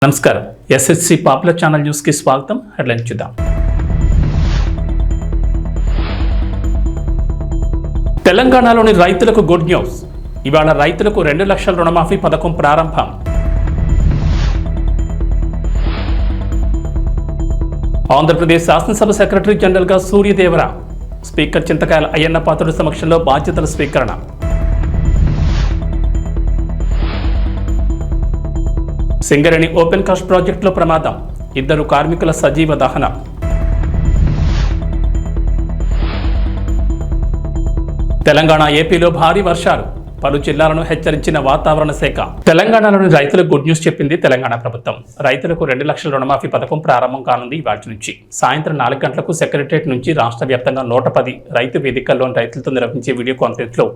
నమస్కారం SSC popular channel news కి స్వాగతం. హెడ్లైన్ చూద్దాం. తెలంగాణలోని రైతులకు గుడ్ న్యూస్. ఇవాళ రైతులకు 2 లక్షల రుణమాఫీ పథకం ప్రారంభం. ఆంధ్రప్రదేశ్ శాసనసభ సెక్రటరీ జనరల్గా సూర్యదేవర, స్పీకర్ చింతకాయల అయ్యన్న పాత్రుడి సమక్షంలో బాధ్యతల స్వీకరణ. సింగరేణి ఓపెన్ కాస్ట్ ప్రాజెక్టులో ప్రమాదం, 2 కార్మికుల సజీవ దహనం. తెలంగాణ, ఏపీలో భారీ వర్షాలు, పలు జిల్లాలను హెచ్చరించిన వాతావరణ శాఖ. తెలంగాణలోని రైతులకు గుడ్ న్యూస్ చెప్పింది తెలంగాణ ప్రభుత్వం. రైతులకు 2 లక్షల రుణమాఫీ పథకం ప్రారంభం కానుంది ఇవాటి నుంచి. సాయంత్రం 4 గంటలకు సెక్రటరియట్ నుంచి రాష్ట్ర వ్యాప్తంగా 110 రైతు వేదికల్లోని రైతులతో నిర్వహించే వీడియో కాన్ఫరెన్స్ లో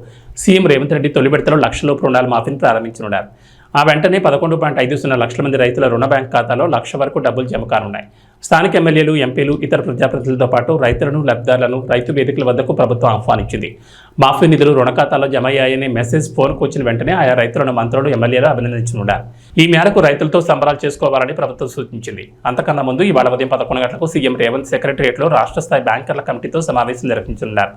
సీఎం రేవంత్ రెడ్డి తొలి విడతలో లక్షలోపు రుణాల మాఫీని ప్రారంభించనున్నారు. ఆ వెంటనే 11.50 లక్షల మంది రైతుల రుణ బ్యాంక్ ఖాతాలో 1 లక్ష వరకు డబ్బులు జమ కానున్నాయి. స్థానిక ఎమ్మెల్యేలు, ఎంపీలు, ఇతర ప్రజాప్రతినిధులతో పాటు రైతులను, లబ్ధిదారులను రైతు వేదికల వద్దకు ప్రభుత్వం ఆహ్వానించింది. మాఫీ నిధులు రుణ ఖాతాలో జమ అయ్యాయనే మెసేజ్ ఫోన్కు వచ్చిన వెంటనే ఆయా రైతులను మంత్రులు, ఎమ్మెల్యేలు అభినందించనున్నారు. ఈ మేరకు రైతులతో సంబరాలు చేసుకోవాలని ప్రభుత్వం సూచించింది. అంతకన్నా ముందు ఇవాళ ఉదయం 11 గంటలకు సీఎం రేవంత్ సెక్రటరియట్లో రాష్ట్ర స్థాయి బ్యాంకర్ల కమిటీతో సమావేశం నిర్వహించనున్నారు.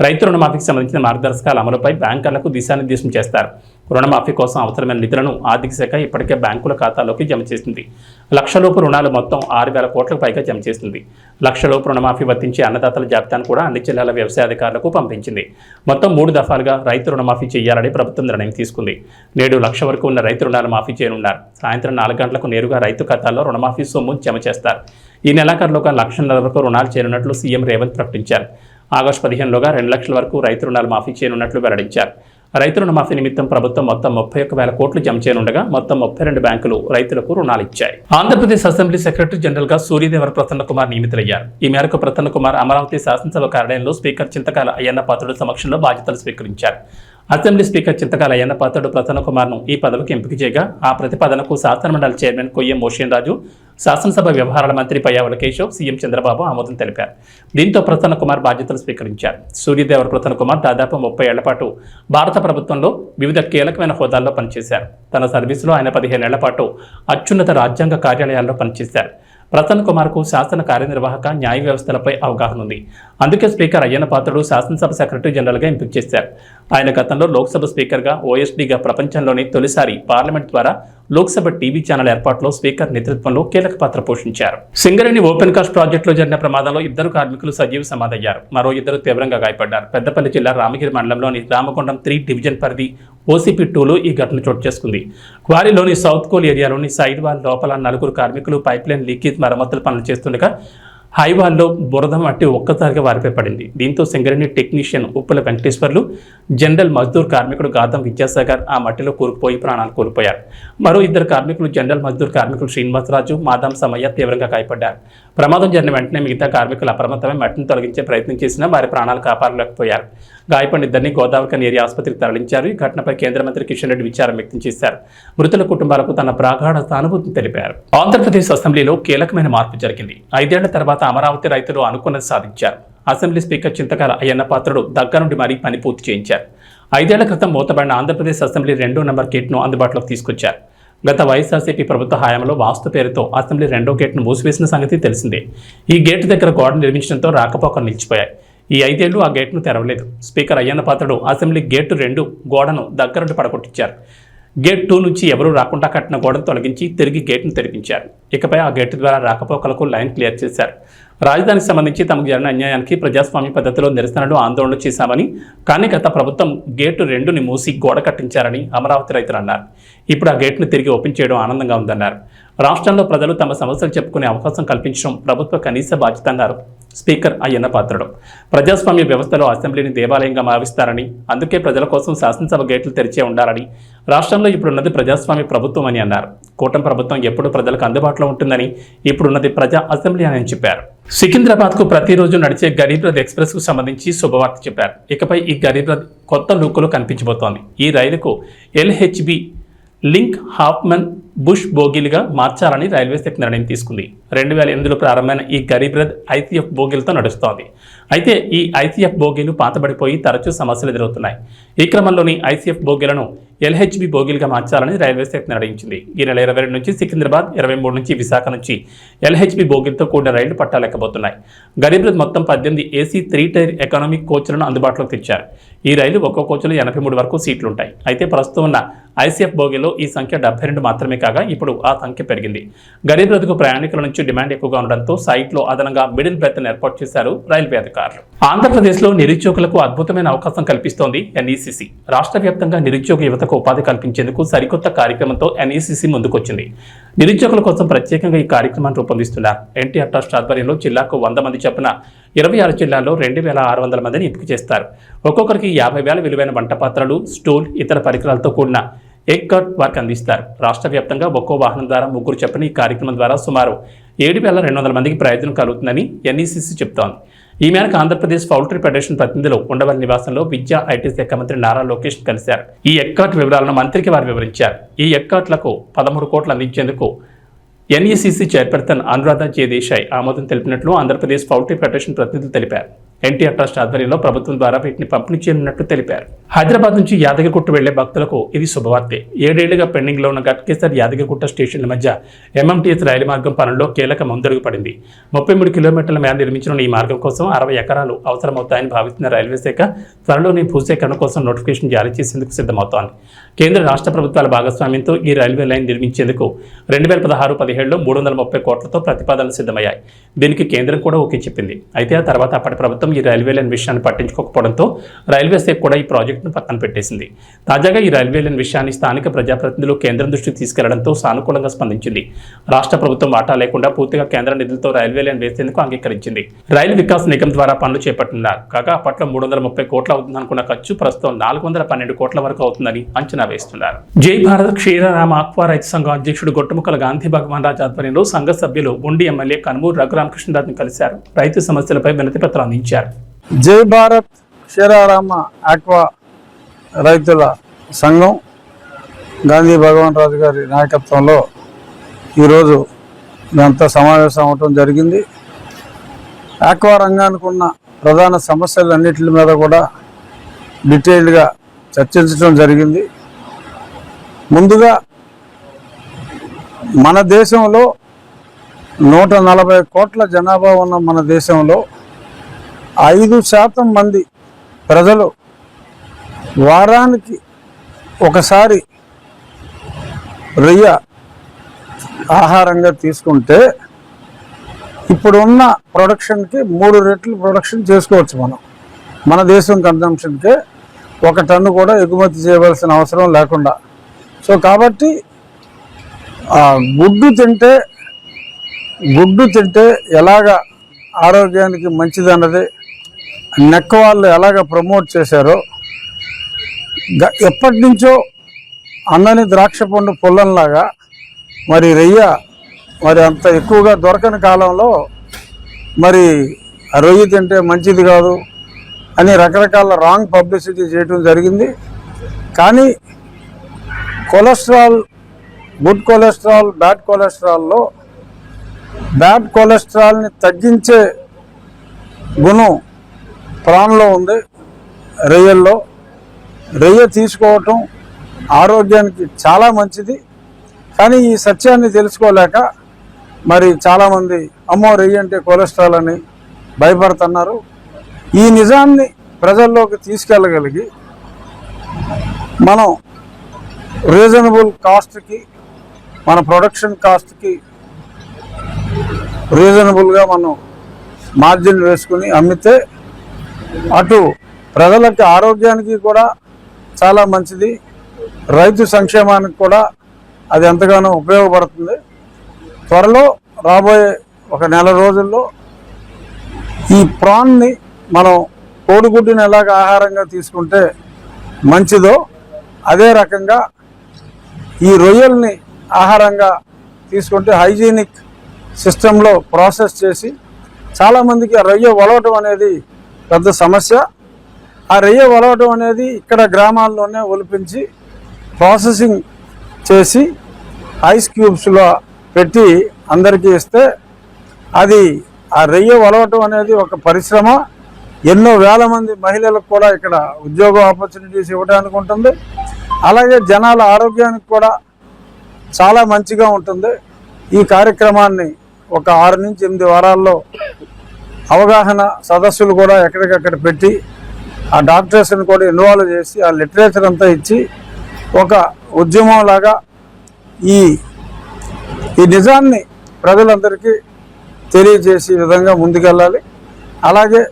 రైతు రుణమాఫీకి సంబంధించిన మార్గదర్శకాల అమలుపై బ్యాంకర్లకు దిశానిర్దేశం చేస్తారు. రుణమాఫీ కోసం అవసరమైన నిధులను ఆర్థిక శాఖ ఇప్పటికే బ్యాంకుల ఖాతాలోకి జమ చేసింది. 1 లక్షలోపు రుణాలు మొత్తం 6,000 కోట్లకు పైగా జమ చేసింది. 1 లక్షలోపు రుణమాఫీ వర్తించే అన్నదాతల జాబితాను కూడా అన్ని జిల్లాల వ్యవసాయ అధికారులకు పంపించింది. మొత్తం 3 దఫాలుగా రైతు రుణమాఫీ చేయాలని ప్రభుత్వం నిర్ణయం తీసుకుంది. నేడు 1 లక్ష వరకు ఉన్న రైతు రుణాలు మాఫీ చేయనున్నారు. సాయంత్రం 4 గంటలకు నేరుగా రైతు ఖాతాల్లో రుణమాఫీ సొమ్ము జమ చేస్తారు. ఈ నెలాఖరులోగా 1 లక్షన్నర వరకు రుణాలు చేరున్నట్లు సీఎం రేవంత్ ప్రకటించారు. ఆగస్టు 15లోగా 2 లక్షల వరకు రైతు రుణాలు మాఫీ చేయనున్నట్లు వెల్లడించారు. రైతు రుణమాఫీ నిమిత్తం ప్రభుత్వం మొత్తం 31,000 కోట్లు జమ చేయనుండగా మొత్తం 32 బ్యాంకులు రైతులకు రుణాలు ఇచ్చాయి. ఆంధ్రప్రదేశ్ అసెంబ్లీ సెక్రటరీ జనరల్ గా సూర్యదేవర ప్రసన్న కుమార్ నియమితులయ్యారు. ఈ మేరకు ప్రసన్న కుమార్ అమరావతి శాసనసభ కార్యాలయంలో స్పీకర్ చింతకాయల అయ్యన్న పాత్రుడి సమక్షంలో బాధ్యతలు స్వీకరించారు. అసెంబ్లీ స్పీకర్ చింతకాయల అయ్యన్న పాత్రుడు ప్రసన్న కుమార్ను ఈ పదవికి ఎంపిక చేయగా ఆ ప్రతిపాదనకు శాసనమండలి చైర్మన్ కొయ్యం మోషన్ రాజు, శాసనసభ వ్యవహారాల మంత్రి పయ్యావుల కేశవ్, సీఎం చంద్రబాబు ఆమోదం తెలిపారు. దీంతో ప్రసన్న కుమార్ బాధ్యతలు స్వీకరించారు. సూర్యదేవర ప్రసన్న కుమార్ దాదాపు 30 ఏళ్ల పాటు భారత ప్రభుత్వంలో వివిధ కీలకమైన హోదాల్లో పనిచేశారు. తన సర్వీసులో ఆయన 15 ఏళ్ల పాటు అత్యున్నత రాజ్యాంగ కార్యాలయాల్లో పనిచేశారు. ప్రసన్న కుమార్కు శాసన కార్యనిర్వాహక, న్యాయ వ్యవస్థలపై అవగాహన ఉంది. అందుకే స్పీకర్ అయ్యన్న పాత్రుడు శాసనసభ సెక్రటరీ జనరల్గా ఎంపిక చేశారు. ఆయన గతంలో లోక్సభ స్పీకర్గా, ఓఎస్డీగా ప్రపంచంలోని తొలిసారి పార్లమెంట్ ద్వారా లోక్సభ టీవీ ఛానల్ ఏర్పాటులో స్పీకర్ నేతృత్వంలో కీలక పాత్ర పోషించారు. సింగరేణి ఓపెన్ కాస్ట్ ప్రాజెక్టులో జరిగిన ప్రమాదంలో 2 కార్మికులు సజీవ సమాధయ్యారు. మరో 2 తీవ్రంగా గాయపడ్డారు. పెద్దపల్లి జిల్లా రామగిరి మండలంలోని రామకొండం 3 డివిజన్ పరిధి OCP2లో ఈ ఘటన చోటు చేసుకుంది. క్వారీలోని సౌత్ కోల్ ఏరియాలోని సైడ్ వాల్ లోపల 4 కార్మికులు పైప్లైన్ లీకేజ్ మరమ్మతులు పనులు చేస్తుండగా హైవాల్లో బురద మట్టి ఒక్కసారిగా వారిపై పడింది. దీంతో సింగరేణి టెక్నీషియన్ ఉప్పుల వెంకటేశ్వర్లు, జనరల్ మజ్దూర్ కార్మికుడు గాదం విద్యాసాగర్ ఆ మట్టిలో కూరుకుపోయి ప్రాణాలు కోల్పోయారు. మరో 2 కార్మికులు, జనరల్ మజ్దూర్ కార్మికులు శ్రీనివాసరాజు, మాదాం సమయ్య తీవ్రంగా గాయపడ్డారు. ప్రమాదం జరిగిన వెంటనే మిగతా కార్మికులు అప్రమత్తమై మట్టిని తొలగించే ప్రయత్నం చేసినా వారి ప్రాణాలు కాపాడలేకపోయారు. గాయపడిన 2 గోదావరి ఏరియా ఆసుపత్రికి తరలించారు. ఈ ఘటనపై కేంద్ర మంత్రి కిషన్ రెడ్డి విచారం వ్యక్తం చేశారు. మృతుల కుటుంబాలకు తన ప్రగాఢ సానుభూతిని తెలిపారు. ఆంధ్రప్రదేశ్ అసెంబ్లీలో కీలకమైన మార్పు జరిగింది. 5 ఏళ్ల తర్వాత అమరావతి రైతులు అనుకున్నది సాధించారు. అసెంబ్లీ స్పీకర్ చింతకాయల అయ్యన్న పాత్రుడు దగ్గర నుండి మరీ పని పూర్తి చేయించారు. 5 ఏళ్ల క్రితం మూతబడిన ఆంధ్రప్రదేశ్ అసెంబ్లీ 2వ నెంబర్ గేట్ను అందుబాటులోకి తీసుకొచ్చారు. గత వైఎస్ఆర్సీపీ ప్రభుత్వ హయాంలో వాస్తు పేరుతో అసెంబ్లీ 2వ గేట్ను మూసివేసిన సంగతి తెలిసిందే. ఈ గేటు దగ్గర గోడ నిర్మించడంతో రాకపోకలు నిలిచిపోయాయి. ఈ 5 ఏళ్లు ఆ గేట్ను తెరవలేదు. Speaker Ayyanna Patrudu assembly gate 2 గోడను దగ్గరుండి పడగొట్టించారు. గేట్ 2 నుంచి ఎవరూ రాకుండా కట్టిన గోడను తొలగించి తిరిగి గేట్ను తెరిపించారు. ఇకపై ఆ గేటు ద్వారా రాకపోకలకు లైన్ క్లియర్ చేశారు. రాజధానికి సంబంధించి తమకు జరిగిన అన్యాయానికి ప్రజాస్వామ్య పద్ధతిలో నిరసనలు, ఆందోళనలు చేశామని, కానీ గత ప్రభుత్వం గేటు 2ని మూసి గోడ కట్టించారని అమరావతి రైతులు అన్నారు. ఇప్పుడు ఆ గేట్ను తిరిగి ఓపెన్ చేయడం ఆనందంగా ఉందన్నారు. రాష్ట్రంలో ప్రజలు తమ సమస్యలు చెప్పుకునే అవకాశం కల్పించడం ప్రభుత్వ కనీస బాధ్యత అన్నారు స్పీకర్ అయ్యన్న పాత్రుడు. ప్రజాస్వామ్య వ్యవస్థలో అసెంబ్లీని దేవాలయంగా భావిస్తారని, అందుకే ప్రజల కోసం శాసనసభ గేట్లు తెరిచే ఉండాలని, రాష్ట్రంలో ఇప్పుడున్నది ప్రజాస్వామ్య ప్రభుత్వం అని అన్నారు. కూటమి ప్రభుత్వం ఎప్పుడు ప్రజలకు అందుబాటులో ఉంటుందని, ఇప్పుడున్నది ప్రజా అసెంబ్లీ అని చెప్పారు. సికింద్రాబాద్కు ప్రతిరోజు నడిచే గరీబ్ రథ్ ఎక్స్ప్రెస్కు సంబంధించి శుభవార్త చెప్పారు. ఇకపై ఈ గరీబ్ రథ్ కొత్త లుక్లో కనిపించబోతోంది. ఈ రైలుకు LHB లింక్ హాఫ్మన్ బుష్ బోగీలుగా మార్చాలని రైల్వే శాఖ నిర్ణయం తీసుకుంది. 2008లో ప్రారంభమైన ఈ గరీబ్ రథ్ ICF బోగీలతో నడుస్తోంది. అయితే ఈ ICF బోగీలు పాతబడిపోయి తరచూ సమస్యలు ఎదురవుతున్నాయి. ఈ క్రమంలోని ICF బోగీలను ఎల్హెచ్బి బోగీలుగా మార్చాలని రైల్వే శాఖ నిర్ణయించింది. ఈ నెల 22 నుంచి సికింద్రాబాద్, 23 నుంచి విశాఖ నుంచి ఎల్హెచ్బి బోగీలతో కూడిన రైళ్లు పట్టాలెక్కబోతున్నాయి. గరీబ్ రథ్ మొత్తం 18 ఏసీ 3 టైర్ ఎకనామిక్ కోచ్లను అందుబాటులోకి తెచ్చారు. ఈ రైలు ఒక్కో కోచ్లో 83 వరకు సీట్లుంటాయి. అయితే ప్రస్తుతం ఉన్న ఐసీఎఫ్ బోగీలో ఈ సంఖ్య 72 మాత్రమే కాగా ఇప్పుడు ఆ సంఖ్య పెరిగింది. గరీబ్ రథ్కు ప్రయాణికుల నుంచి డిమాండ్ ఎక్కువగా ఉండడంతో సైట్లో అదనంగా మిడిల్ బెర్త్ను ఏర్పాటు చేశారు రైల్వే అధికారులు. ఆంధ్రప్రదేశ్లో నిరుద్యోగులకు అద్భుతమైన అవకాశం కల్పిస్తోంది ఎన్ఈసీసీ. రాష్ట్ర వ్యాప్తంగా నిరుద్యోగ యువతకు ఉపాధి కల్పించేందుకు సరికొత్త కార్యక్రమంతో ఎన్ఈసీసీ ముందుకొచ్చింది. నిరుద్యోగుల కోసం ప్రత్యేకంగా ఈ కార్యక్రమాన్ని రూపొందిస్తున్నారు. ఎన్టీఆర్ ట్రస్ట్ ఆధ్వర్యంలో జిల్లాకు 100 మంది చొప్పున 26 జిల్లాల్లో 2600 మందిని ఎంపిక చేస్తారు. ఒక్కొక్కరికి 50,000 విలువైన వంట పాత్రలు, స్టూల్, ఇతర పరికరాలతో కూడిన ఎగ్ కట్ వర్క్ అందిస్తారు. రాష్ట్ర వ్యాప్తంగా ఒక్కో వాహనం ద్వారా 3 చొప్పున ఈ కార్యక్రమం ద్వారా సుమారు 7,200 మందికి ప్రయోజనం కలుగుతుందని ఎన్ఈసీసీ చెబుతోంది. ఈ మేరకు ఆంధ్రప్రదేశ్ పౌల్ట్రీ ఫెడరేషన్ ప్రతినిధులు ఉండవల్లి నివాసంలో విద్యా, ఐటీ శాఖ మంత్రి నారా లోకేష్ కలిశారు. ఈ ఎగ్ కట్ వివరాలను మంత్రికి వారు వివరించారు. ఈ ఎగ్ కట్లకు 13 కోట్లు అందించేందుకు ఎన్ఈసీసీ చైర్పర్సన్ అనురాధ జే దేశాయ్ ఆమోదం తెలిపినట్లు ఆంధ్రప్రదేశ్ పౌల్ట్రీ ఫెడరేషన్ ప్రతినిధులు తెలిపారు. ఎన్టీఆర్ ట్రస్ట్ ఆధ్వర్యంలో ప్రభుత్వం ద్వారా వీటిని పంపిణీ చేయనున్నట్లు తెలిపారు. హైదరాబాద్ నుంచి యాదగిరిగుట్ట వెళ్లే భక్తులకు ఇది శుభవార్తే. 7 ఏళ్లుగా పెండింగ్ లో ఉన్న గట్కేసర్ యాదగిరిగుట్ట స్టేషన్ల మధ్య ఎంఎంటీఎస్ రైలు మార్గం పనుల్లో కీలక ముందడుగు పడింది. 33 కిలోమీటర్ల మేర నిర్మించిన ఈ మార్గం కోసం 60 ఎకరాలు అవసరమవుతాయని భావిస్తున్న రైల్వే శాఖ త్వరలోనే భూసేకరణ కోసం నోటిఫికేషన్ జారీ చేసేందుకు సిద్ధమవుతోంది. కేంద్ర రాష్ట్ర ప్రభుత్వాల భాగస్వామ్యంతో ఈ రైల్వే లైన్ నిర్మించేందుకు 2016-17లో 330 కోట్లతో ప్రతిపాదనలు సిద్ధమయ్యాయి. దీనికి కేంద్రం కూడా ఓకే చెప్పింది. అయితే ఆ తర్వాత అప్పటి ప్రభుత్వం ఈ రైల్వే లైన్ విషయాన్ని పట్టించుకోకపోవడంతో రైల్వే శాఖ కూడా ఈ ప్రాజెక్టును పక్కన పెట్టేసింది. తాజాగా ఈ రైల్వే లైన్ విషయాన్ని స్థానిక ప్రజాప్రతినిధులు కేంద్రం దృష్టికి తీసుకెళ్లడంతో సానుకూలంగా స్పందించింది. రాష్ట్ర ప్రభుత్వం వాటా లేకుండా పూర్తిగా కేంద్ర నిధులతో రైల్వే లైన్ వేసేందుకు అంగీకరించింది. రైలు వికాస్ నిగమ్ ద్వారా పనులు చేపట్టున్నారు. కాగా అప్పట్లో 330 కోట్లు అవుతుందనుకున్న ఖర్చు ప్రస్తుతం 412 కోట్ల వరకు అవుతుందని అంచనా వేస్తున్నారు. జై భారత్ క్షీరారామ ఆక్వా రైతు సంఘం అధ్యక్షుడు గొట్టముక్కల గాంధీ భగవాన్ రాజ్ ఆధ్వర్యంలో సంఘ సభ్యులు ఉండి ఎమ్మెల్యే కనుమూరు రఘురామకృష్ణరాజును కలిశారు. రైతు సమస్యలపై వినతి పత్రం అందించారు. జై భారత్ క్షీరారామ ఆక్వా రైతుల సంఘం గాంధీ భగవాన్ రాజు గారి నాయకత్వంలో ఈరోజు ఇదంతా సమావేశం అవటం జరిగింది. ఆక్వా రంగానికి ఉన్న ప్రధాన సమస్యలన్నిటి మీద కూడా డీటెయిల్డ్గా చర్చించడం జరిగింది. ముందుగా మన దేశంలో 140 కోట్ల జనాభా ఉన్న మన దేశంలో 5% మంది ప్రజలు వారానికి ఒకసారి రొయ్య ఆహారంగా తీసుకుంటే ఇప్పుడున్న ప్రొడక్షన్కి 3 రెట్లు ప్రొడక్షన్ చేసుకోవచ్చు. మన దేశం కన్జంప్షన్కే 1 టన్ను కూడా ఎగుమతి చేయవలసిన అవసరం లేకుండా. సో కాబట్టి గుడ్డు తింటే ఎలాగ ఆరోగ్యానికి మంచిదన్నది నెక్క వాళ్ళు ఎలాగ ప్రమోట్ చేశారో, ఎప్పటి నుంచో అందని ద్రాక్ష పండు పుల్లంలాగా మరి రొయ్య మరి అంత ఎక్కువగా దొరకని కాలంలో మరి రొయ్య తింటే మంచిది కాదు అని రకరకాల రాంగ్ పబ్లిసిటీ చేయడం జరిగింది. కానీ కొలెస్ట్రాల్, గుడ్ కొలెస్ట్రాల్, బ్యాడ్ కొలెస్ట్రాల్లో బ్యాడ్ కొలెస్ట్రాల్ని తగ్గించే గుణం ప్రాన్లో ఉంది. రొయ్యల్లో రొయ్య తీసుకోవటం ఆరోగ్యానికి చాలా మంచిది. కానీ ఈ సత్యాన్ని తెలుసుకోలేక మరి చాలామంది అమ్మో రొయ్య అంటే కొలెస్ట్రాల్ అని భయపడుతున్నారు. ఈ నిజాన్ని ప్రజల్లోకి తీసుకెళ్ళగలిగి మనం రీజనబుల్ కాస్ట్కి, మన ప్రొడక్షన్ కాస్ట్కి రీజనబుల్గా మనం మార్జిన్ వేసుకుని అమ్మితే అటు ప్రజలకి ఆరోగ్యానికి కూడా చాలా మంచిది, రైతు సంక్షేమానికి కూడా అది ఎంతగానో ఉపయోగపడుతుంది. త్వరలో రాబోయే 1 నెల రోజుల్లో ఈ ప్రాన్ని మనం కోడిగుడ్డుని ఎలాగ ఆహారంగా తీసుకుంటే మంచిదో అదే రకంగా ఈ రొయ్యల్ని ఆహారంగా తీసుకుంటే హైజీనిక్ సిస్టంలో ప్రాసెస్ చేసి, చాలామందికి ఆ రొయ్య ఒలవటం అనేది పెద్ద సమస్య. ఆ రొయ్య ఒలవటం అనేది ఇక్కడ గ్రామాల్లోనే ఒలిపించి ప్రాసెసింగ్ చేసి ఐస్ క్యూబ్స్లో పెట్టి అందరికీ ఇస్తే అది ఆ రొయ్య ఒలవటం అనేది ఒక పరిశ్రమ. ఎన్నో వేల మంది మహిళలకు కూడా ఇక్కడ ఉద్యోగ ఆపర్చునిటీస్ ఇవ్వడానికి ఉంటుంది. అలాగే జనాల ఆరోగ్యానికి కూడా చాలా మంచిగా ఉంటుంది. ఈ కార్యక్రమాన్ని ఒక 6 నుంచి 8 వారాల్లో అవగాహన సదస్సులు కూడా ఎక్కడికక్కడ పెట్టి ఆ డాక్టర్స్ని కూడా ఇన్వాల్వ్ చేసి ఆ లిటరేచర్ అంతా ఇచ్చి ఒక ఉద్యమం లాగా ఈ నిజాన్ని ప్రజలందరికీ తెలియజేసే విధంగా ముందుకెళ్ళాలి. అలాగే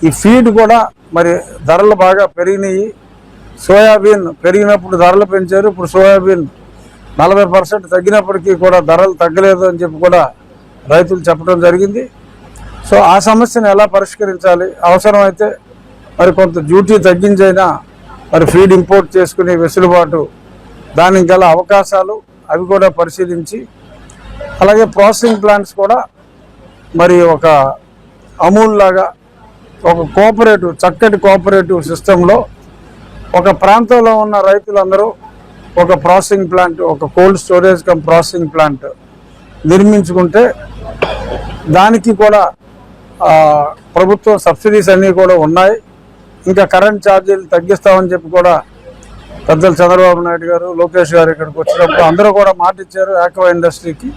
ఈ ఫీడ్ కూడా మరి ధరలు బాగా పెరిగినాయి. సోయాబీన్ పెరిగినప్పుడు ధరలు పెంచారు, ఇప్పుడు సోయాబీన్ 40% తగ్గినప్పటికీ కూడా ధరలు తగ్గలేదు అని చెప్పి కూడా రైతులు చెప్పడం జరిగింది. సో ఆ సమస్యను ఎలా పరిష్కరించాలి, అవసరమైతే మరి కొంత డ్యూటీ తగ్గించైనా మరి ఫీడ్ ఇంపోర్ట్ చేసుకునే వెసులుబాటు, దానికి గల అవకాశాలు అవి కూడా పరిశీలించి, అలాగే ప్రాసెసింగ్ ప్లాంట్స్ కూడా మరి ఒక అమూల్ లాగా ఒక కోఆపరేటివ్ చక్కటి కోఆపరేటివ్ సిస్టంలో ఒక ప్రాంతంలో ఉన్న రైతులందరూ ఒక ప్రాసెసింగ్ ప్లాంట్, ఒక cold storage cum processing plant నిర్మించుకుంటే దానికి కూడా ప్రభుత్వం సబ్సిడీస్ అన్నీ కూడా ఉన్నాయి. ఇంకా కరెంట్ ఛార్జీలు తగ్గిస్తామని చెప్పి కూడా పెద్దలు చంద్రబాబు నాయుడు గారు, లోకేష్ గారు ఇక్కడికి వచ్చినప్పుడు అందరూ కూడా మాట ఇచ్చారు ఆక్వా ఇండస్ట్రీకి.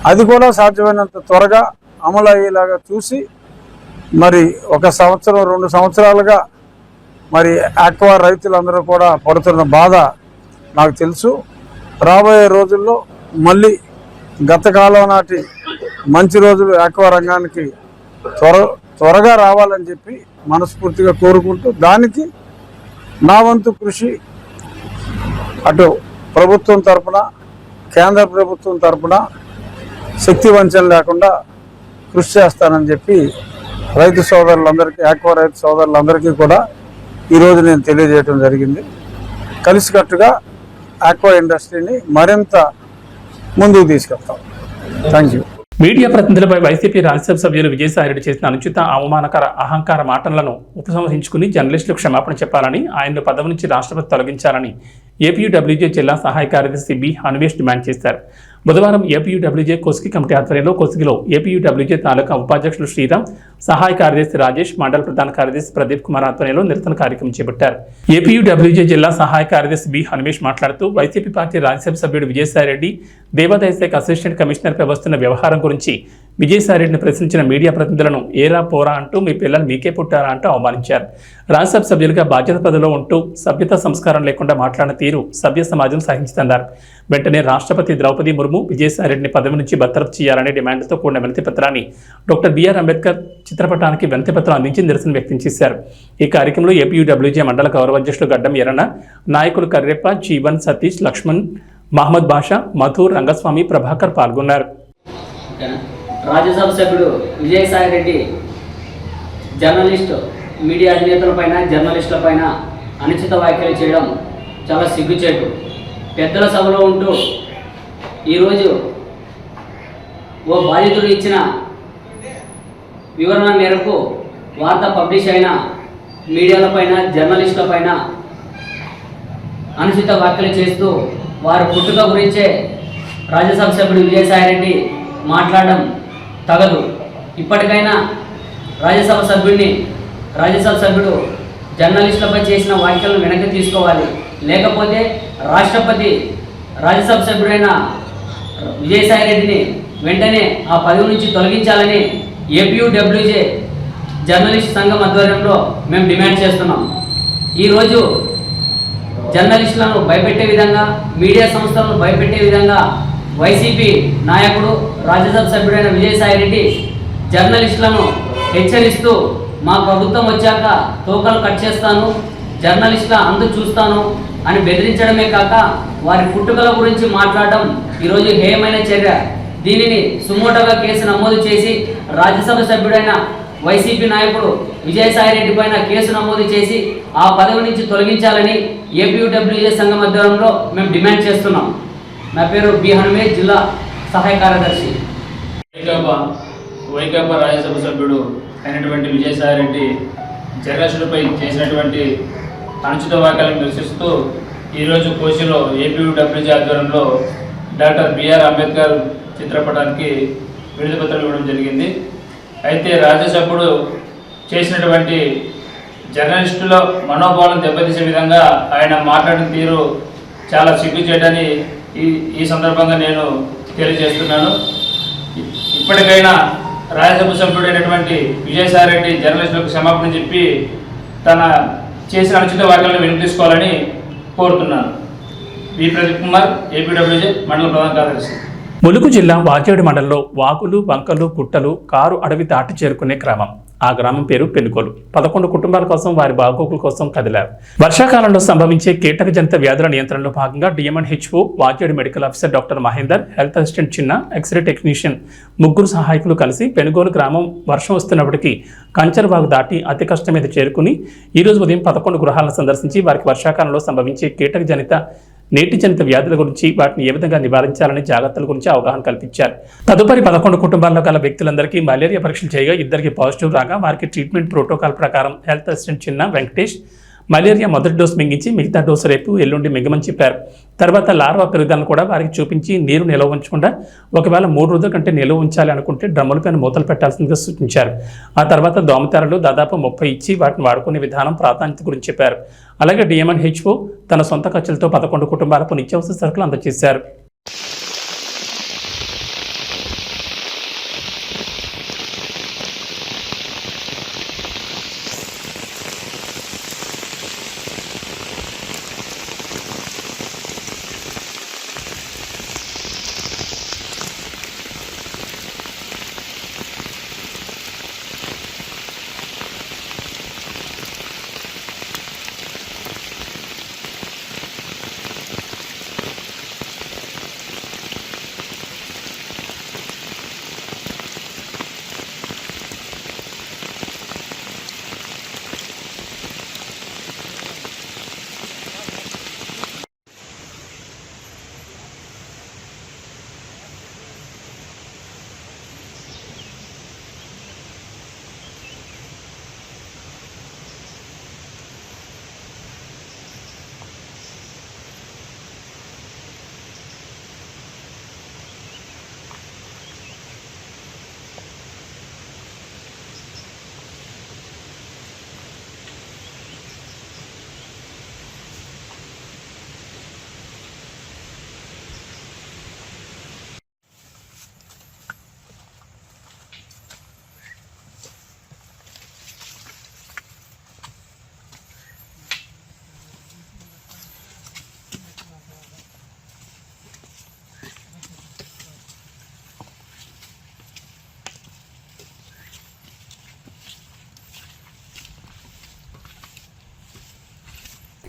అది కూడా సాధ్యమైనంత త్వరగా అమలు అయ్యేలాగా చూసి మరి 1 సంవత్సరం 2 సంవత్సరాలుగా మరి ఆక్వా రైతులందరూ కూడా పడుతున్న బాధ నాకు తెలుసు. రాబోయే రోజుల్లో మళ్ళీ గత కాలం నాటి మంచి రోజులు ఆక్వా రంగానికి త్వరగా రావాలని చెప్పి మనస్ఫూర్తిగా కోరుకుంటూ, దానికి నా వంతు కృషి అటు ప్రభుత్వం తరపున కేంద్ర ప్రభుత్వం తరపున శక్తి వంచన లేకుండా కృషి చేస్తానని చెప్పి రైతు సోదరులందరికీ, ఆక్వా రైతు సోదరులందరికీ కూడా ఈరోజు నేను తెలియజేయడం జరిగింది. కలిసికట్టుగా ఆక్వా ఇండస్ట్రీని మరింత ముందుకు తీసుకెళ్తాం. Thank you. మీడియా ప్రతినిధులపై వైసీపీ రాజ్యసభ సభ్యులు విజయసాయిరెడ్డి చేసిన అనుచిత అవమానకర అహంకార మాటలను ఉపసంహరించుకుని జర్నలిస్టులకు క్షమాపణ చెప్పాలని, ఆయన్ను పదవి నుంచి రాష్ట్రపతి తొలగించాలని ఏపీయూడబ్ల్యూజే జిల్లా సహాయ కార్యదర్శి బి హనుమేష్ డిమాండ్ చేశారు. బుధవారం ఏపీయూడబ్ల్యూజే కోస్గి కమిటీ ఆధ్వర్యంలో కోస్గిలో ఏపీయూడబ్ల్యూజే తాలూకా ఉపాధ్యక్షులు శ్రీరామ్, సహాయ కార్యదర్శి రాజేష్, మండల ప్రధాన కార్యదర్శి ప్రదీప్ కుమార్ ఆధ్వర్యంలో నిరసన కార్యక్రమం చేపట్టారు. ఏపీయూడబ్ల్యూజే జిల్లా సహాయ కార్యదర్శి బి హనుమేష్ మాట్లాడుతూ వైసీపీ పార్టీ రాజ్యసభ సభ్యుడు విజయసాయిరెడ్డి దేవాదాయ శాఖ అసిస్టెంట్ కమిషనర్పై వస్తున్న వ్యవహారం గురించి విజయసాయిరెడ్డిని ప్రశ్నించిన మీడియా ప్రతినిధులను ఏరా పోరా అంటూ మీ పిల్లలు మీకే పుట్టారా అంటూ అవమానించారు. రాజ్యసభ సభ్యులుగా బాధ్యత పదవిలో ఉంటూ సభ్యతా సంస్కారం లేకుండా మాట్లాడిన తీరు సభ్య సమాజం సహించిందన్నారు. వెంటనే రాష్ట్రపతి ద్రౌపది ముర్ము విజయసాయిరెడ్డిని పదవి నుంచి బర్తరఫ్ చేయాలనే డిమాండ్తో కూడిన వినతి పత్రాన్ని డాక్టర్ బిఆర్ అంబేద్కర్ చిత్రపటానికి వినతి పత్రం అందించి నిరసన వ్యక్తం చేశారు. ఈ కార్యక్రమంలో ఏపీయూడబ్ల్యూజే మండల గౌరవాధ్యక్షులు గడ్డం ఎర్రన్న, నాయకులు కర్రెప్ప, జీవన్, సతీష్, లక్ష్మణ్, మహమ్మద్ బాషా, మధుర్, రంగస్వామి, ప్రభాకర్ పాల్గొన్నారు. రాజ్యసభ సభ్యుడు విజయసాయిరెడ్డి జర్నలిస్టు మీడియా అధినేతలపైన, జర్నలిస్టులపైన అనుచిత వ్యాఖ్యలు చేయడం చాలా సిగ్గుచేటు. పెద్దల సభలో ఉంటూ ఈరోజు ఓ బాధితుడు ఇచ్చిన వివరణ మేరకు వార్త పబ్లిష్ అయిన మీడియాలపైన, జర్నలిస్టులపైన అనుచిత వ్యాఖ్యలు చేస్తూ వారి పుట్టుక గురించే రాజ్యసభ సభ్యుడు విజయసాయిరెడ్డి మాట్లాడడం తగదు. ఇప్పటికైనా రాజ్యసభ సభ్యుడు జర్నలిస్టులపై చేసిన వ్యాఖ్యలను వెనక్కి తీసుకోవాలి. లేకపోతే రాష్ట్రపతి రాజ్యసభ సభ్యుడైన విజయసాయిరెడ్డిని వెంటనే ఆ పదవి నుంచి తొలగించాలని ఏపీయూడబ్ల్యూజే జర్నలిస్ట్ సంఘం ఆధ్వర్యంలో మేము డిమాండ్ చేస్తున్నాం. ఈరోజు జర్నలిస్టులను భయపెట్టే విధంగా, మీడియా సంస్థలను భయపెట్టే విధంగా వైసీపీ నాయకుడు రాజ్యసభ సభ్యుడైన విజయసాయిరెడ్డి జర్నలిస్టులను హెచ్చరిస్తూ మా ప్రభుత్వం వచ్చాక తోకలు కట్ చేస్తాను, జర్నలిస్టుల అందు చూస్తాను అని బెదిరించడమే కాక వారి పుట్టుకల గురించి మాట్లాడడం ఈరోజు హేయమైన చర్య. దీనిని సుమోటోగా కేసు నమోదు చేసి రాజ్యసభ సభ్యుడైన వైసీపీ నాయకుడు విజయసాయిరెడ్డి పైన కేసు నమోదు చేసి ఆ పదవి నుంచి తొలగించాలని ఏపీయూడబ్ల్యూజే సంఘం ఆధ్వర్యంలో మేము డిమాండ్ చేస్తున్నాం. నా పేరు బి హనుమేష్, జిల్లా సహాయ కార్యదర్శి. వైకాపా రాజ్యసభ సభ్యుడు అయినటువంటి విజయసాయిరెడ్డి జర్నలిస్టులపై చేసినటువంటి అనుచిత వ్యాఖ్యలను నిరసిస్తూ ఈరోజు కోసిలో ఏపీయూడబ్ల్యూజే ఆధ్వర్యంలో డాక్టర్ బిఆర్ అంబేద్కర్ చిత్రపటానికి వినతి పత్రం ఇవ్వడం జరిగింది. అయితే రాజ్యసభ్యుడు చేసినటువంటి జర్నలిస్టుల మనోభావాలను దెబ్బతీసే విధంగా ఆయన మాట్లాడిన తీరు చాలా సిగ్గుచేటని ఈ సందర్భంగా నేను తెలియజేస్తున్నాను. ఇప్పటికైనా రాజ్యసభ సభ్యుడైనటువంటి విజయసాయిరెడ్డి జర్నలిస్టులకు క్షమాపణ చెప్పి తన చేసిన అనుచిత వ్యాఖ్యలను వెనక్కి తీసుకోవాలని కోరుతున్నాను. వి ప్రదీప్ కుమార్, ఏపీడబ్ల్యూజే మండల ప్రధాన కార్యదర్శి. ములుగు జిల్లా వాజేడు మండలంలో వాగులు, వంకలు, గుట్టలు, కారు అడవి దాటి చేరుకునే గ్రామం. ఆ గ్రామం పేరు పెనుగోలు. 11 కుటుంబాల కోసం వారి బాగోగుల కోసం కదిలారు. వర్షాకాలంలో సంభవించే కీటకజనిత వ్యాధుల నియంత్రణలో భాగంగా DM&HO, Vajedu medical officer doctor Mahender, health assistant చిన్న, ఎక్స్రే టెక్నీషియన్ ముగ్గురు సహాయకులు కలిసి పెనుగోలు గ్రామం వర్షం వస్తున్నప్పటికీ కంచర్వాగు దాటి అతి కష్టం మీద చేరుకుని ఈరోజు ఉదయం 11 గృహాలను సందర్శించి వారికి వర్షాకాలంలో సంభవించే కీటకజనిత నీటిజనిత వ్యాధుల గురించి, వాటిని ఏ విధంగా నివారించాలనే జాగ్రత్తల గురించి అవగాహన కల్పించారు. తదుపరి 11 కుటుంబాల్లో గల వ్యక్తులందరికీ మలేరియా పరీక్షలు చేయగా 2కి పాజిటివ్ రాగా వారికి ట్రీట్మెంట్ ప్రోటోకాల్ ప్రకారం హెల్త్ అసిస్టెంట్ చిన్న వెంకటేష్ మలేరియా మొదటి డోసు మింగించి మిగతా డోసు రేపు ఎల్లుండి మింగమని చెప్పారు. తర్వాత లార్వా పెరుగుదలను కూడా వారికి చూపించి నీరు నిల్వ ఉంచకుండా ఒకవేళ 3 రోజుల కంటే నిల్వ ఉంచాలి అనుకుంటే డ్రమ్ముల పైన మూతలు పెట్టాల్సిందిగా సూచించారు. ఆ తర్వాత దోమతెరలు దాదాపు 30 ఇచ్చి వాటిని వాడుకునే విధానం ప్రాధాన్యత గురించి చెప్పారు. అలాగే డిఎంఎన్హెచ్ఓ తన సొంత ఖర్చులతో 11 కుటుంబాలకు నిత్యావసర సరుకులు అందజేశారు.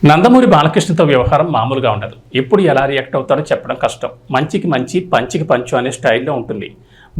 నందమూరి బాలకృష్ణతో వ్యవహారం మామూలుగా ఉండదు. ఎప్పుడు ఎలా రియాక్ట్ అవుతారో చెప్పడం కష్టం. మంచికి మంచి, పంచికి పంచు అనే స్టైల్లో ఉంటుంది.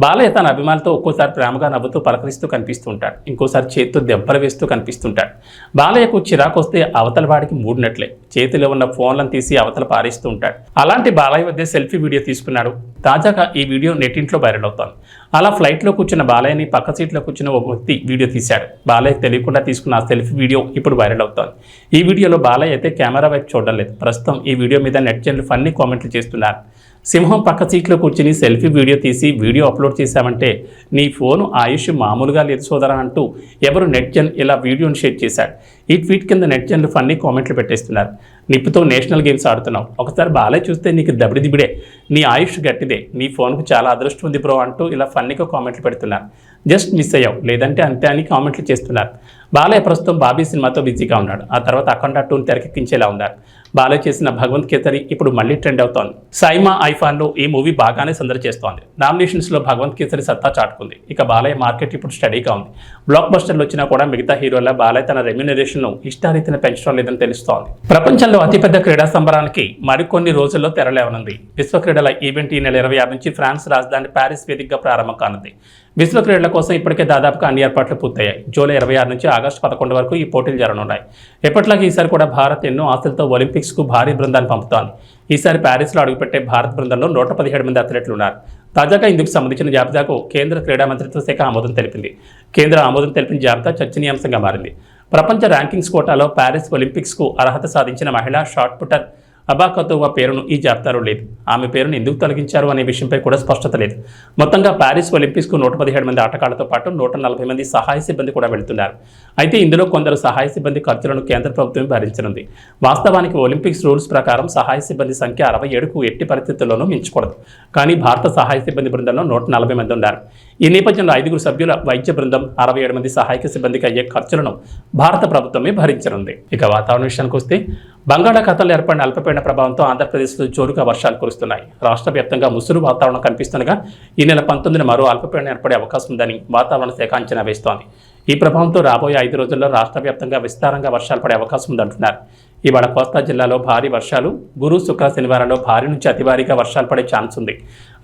బాలయ్య తన అభిమానులతో ఒక్కోసారి ప్రేమగా నవ్వుతూ పలకరిస్తూ కనిపిస్తూ ఉంటాడు, ఇంకోసారి చేతితో దెబ్బలు వేస్తూ కనిపిస్తుంటాడు. బాలయ్యకు చిరాకు వస్తే అవతల వాడికి మూడినట్లే చేతిలో ఉన్న ఫోన్లను తీసి అవతల పారేస్తూ ఉంటాడు. అలాంటి బాలయ్య వద్దే సెల్ఫీ వీడియో తీసుకున్నాడు. తాజాగా ఈ వీడియో నెట్టింట్లో వైరల్ అవుతోంది. అలా ఫ్లైట్లో కూర్చున్న బాలయ్యని పక్క సీట్లో కూర్చున్న ఒక వ్యక్తి వీడియో తీశాడు. బాలయ్య తెలియకుండా తీసుకున్న ఆ సెల్ఫీ వీడియో ఇప్పుడు వైరల్ అవుతోంది. ఈ వీడియోలో బాలయ్య అయితే కెమెరా వైపు చూడడం లేదు. ప్రస్తుతం ఈ వీడియో మీద నెటిజన్లు ఫన్నీ కామెంట్లు చేస్తున్నారు. సింహం పక్క సీట్లో కూర్చుని సెల్ఫీ వీడియో తీసి వీడియో అప్లోడ్ చేశామంటే నీ ఫోను ఆయుష్ మామూలుగా లేదు సోదరా అంటూ ఎవరు నెటిజన్ ఇలా వీడియోని షేర్ చేశాడు. ఈ ట్వీట్ కింద నెటిజన్లు ఫన్నీ కామెంట్లు పెట్టేస్తున్నారు. నిప్పుతో నేషనల్ గేమ్స్ ఆడుతున్నావు, ఒకసారి బాలయ్య చూస్తే నీకు దబిడిదిబిడే, నీ ఆయుష్ గట్టిదే, నీ ఫోన్కు చాలా అదృష్టం ఉంది బ్రో అంటూ ఇలా ఫన్నీగా కామెంట్లు పెడుతున్నారు. జస్ట్ మిస్ అయ్యావు, లేదంటే అంతే అని కామెంట్లు చేస్తున్నారు. బాలయ్య ప్రస్తుతం బాబీ సినిమాతో బిజీగా ఉన్నాడు. ఆ తర్వాత అఖండ 2ని తెరకెక్కించేలా ఉన్నారు. బాలయ్య చేసిన భగవంత్ కేసరి ఇప్పుడు మళ్ళీ ట్రెండ్ అవుతోంది. సైమా ఐఫాన్లో ఈ మూవీ బాగానే సందడి చేస్తోంది. నామినేషన్స్లో భగవంత్ కేసరి సత్తా చాటుకుంది. ఇక బాలయ్య మార్కెట్ ఇప్పుడు స్టడీగా ఉంది. బ్లాక్ బస్టర్లు వచ్చినా కూడా మిగతా హీరోల బాలయ్య తన రెమ్యూనరేషన్ను ఇష్టారీతిన పెంచడం లేదని తెలుస్తోంది. ప్రపంచంలో అతిపెద్ద క్రీడా సంబరానికి మరికొన్ని రోజుల్లో తెరలేవనుంది. విశ్వ క్రీడల ఈవెంట్ ఈ నెల 26 నుంచి ఫ్రాన్స్ రాజధాని ప్యారిస్ వేదికగా ప్రారంభం కానుంది. విశ్వ క్రీడల కోసం ఇప్పటికే దాదాపుగా అన్ని ఏర్పాట్లు పూర్తయ్యాయి. జూలై 26 నుంచి ఆగస్టు 11 వరకు ఈ పోటీలు జరగనున్నాయి. ఎప్పట్లాగే ఈసారి కూడా భారత్ ఎన్నో ఆశలతో ఒలింపిక్స్కు భారీ బృందాన్ని పంపుతోంది. ఈసారి ప్యారిస్లో అడుగుపెట్టే భారత్ బృందంలో 117 మంది అథ్లెట్లు ఉన్నారు. తాజాగా ఇందుకు సంబంధించిన జాబితాకు కేంద్ర క్రీడా మంత్రిత్వ శాఖ ఆమోదం తెలిపింది. కేంద్ర ఆమోదం తెలిపిన జాబితా చర్చనీయాంశంగా మారింది. ప్రపంచ ర్యాంకింగ్స్ కోటాలో ప్యారిస్ ఒలింపిక్స్కు అర్హత సాధించిన మహిళా షాట్ పుటర్ అబాకతోవా పేరును ఈ జాబితాలో లేదు. ఆమె పేరును ఎందుకు తొలగించారు అనే విషయంపై కూడా స్పష్టత లేదు. మొత్తంగా ప్యారిస్ ఒలింపిక్స్కు 117 మంది ఆటగాళ్లతో పాటు 140 మంది సహాయ సిబ్బంది కూడా వెళ్తున్నారు. అయితే ఇందులో కొందరు సహాయ సిబ్బంది ఖర్చులను కేంద్ర ప్రభుత్వమే భరించనుంది. వాస్తవానికి ఒలింపిక్స్ రూల్స్ ప్రకారం సహాయ సిబ్బంది సంఖ్య 67కు ఎట్టి పరిస్థితుల్లోనూ మించకూడదు. కానీ భారత సహాయ సిబ్బంది బృందంలో 140 మంది ఉన్నారు. ఈ నేపథ్యంలో 5 సభ్యుల వైద్య బృందం 67 మంది సహాయక సిబ్బందికి అయ్యే ఖర్చులను భారత ప్రభుత్వమే భరించనుంది. ఇక వాతావరణ విషయానికి వస్తే బంగాళాఖాతంలో ఏర్పడిన అల్పపీడన ప్రభావంతో ఆంధ్రప్రదేశ్లో జోరుగా వర్షాలు కురుస్తున్నాయి. రాష్ట్ర వ్యాప్తంగా ముసురు వాతావరణం కనిపిస్తుండగా ఈ నెల 19న మరో అల్పపీడనం ఏర్పడే అవకాశం ఉందని వాతావరణ శాఖ అంచనా వేస్తోంది. ఈ ప్రభావంతో రాబోయే 5 రోజుల్లో రాష్ట్ర వ్యాప్తంగా విస్తారంగా వర్షాలు పడే అవకాశం ఉందంటున్నారు. ఇవాళ కోస్తా జిల్లాలో భారీ వర్షాలు, గురు శుక్ర శనివారాల్లో భారీ నుంచి అతి భారీగా వర్షాలు పడే ఛాన్స్ ఉంది.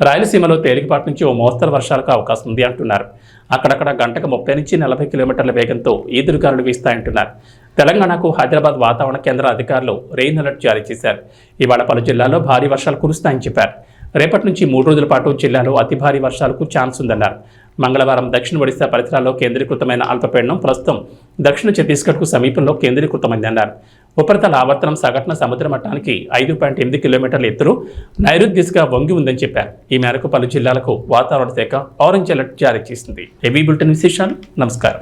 రాయలసీమలో తేలికపాటి నుంచి ఓ మోస్తరు వర్షాలకు అవకాశం ఉంది అంటున్నారు. అక్కడక్కడ గంటకు 30 నుంచి 40 కిలోమీటర్ల వేగంతో ఈదురుగాలులు వీస్తాయంటున్నారు. తెలంగాణకు హైదరాబాద్ వాతావరణ కేంద్ర అధికారులు రెయిన్ అలర్ట్ జారీ చేశారు. ఇవాళ పలు జిల్లాల్లో భారీ వర్షాలు కురుస్తాయని చెప్పారు. రేపటి నుంచి 3 రోజుల పాటు జిల్లాలో అతి భారీ వర్షాలకు ఛాన్స్ ఉందన్నారు. మంగళవారం దక్షిణ ఒడిశా పరిసరాల్లో కేంద్రీకృతమైన అల్పపీడనం ప్రస్తుతం దక్షిణ ఛత్తీస్గఢ్కు సమీపంలో కేంద్రీకృతమైందన్నారు. ఉపరితల ఆవర్తనం సగటున సముద్ర మట్టానికి 5.8 కిలోమీటర్ల ఎత్తులో నైరుతి దిశగా వంగి ఉందని చెప్పారు. ఈ మేరకు పలు జిల్లాలకు వాతావరణ శాఖ ఆరెంజ్ అలర్ట్ జారీ చేసింది. హెవీ బులెటిన్ విశేషాలు. నమస్కారం.